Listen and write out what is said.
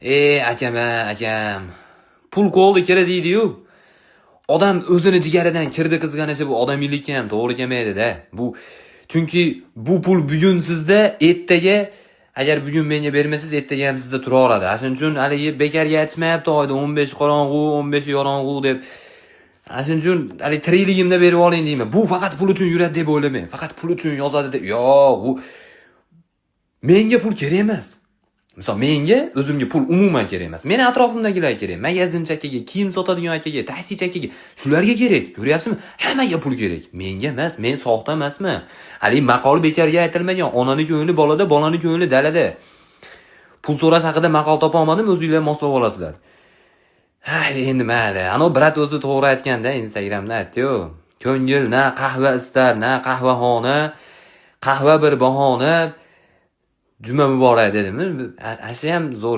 Akam. Pul qo'lda kira deydi-yu. Odam o'zini jigaridan kirdi qizganishi bu odamiylikka ham to'g'ri kelmaydi-da. Chunki bu pul bugun sizda, ertaga agar bugun menga bermasangiz, ertaga ham sizda turaveradi. Shuning uchun haligi bekarga aytishmayapti oyda 15 qorong'u, 15 yorong'u deb. Shuning uchun haligi tirikligimda berib oling deyman. Bu faqat pul uchun yuradi deb o'ylamang. Faqat pul uchun yozadi deb. Yo'q, bu menga pul kerak emas. Misol menga o'zimga pul umuman kerak emas. Meni atrofimdagilar kerak. Magazinchi akaga, kiyim sotadigan akaga, taksichi akaga, shularga kerak. Ko'ryapsizmi? Hammaga pul kerak. Menga emas, men soxta emasman. Hali maqol bekarga aytilmagan. Onaning ko'ngli bolada, bolaning ko'ngli dalada. Pul so'rash haqida maqol topa olmadim, o'zingizlar moslab olasizlar. Endi mayli. Brat o'zi to'g'ri aytganda, Instagramda aytdi-yu. Ko'ngil na qahva istar, na qahvaxona, qahva bir bahona. Juma muborak dedimi? Asli ham zo'r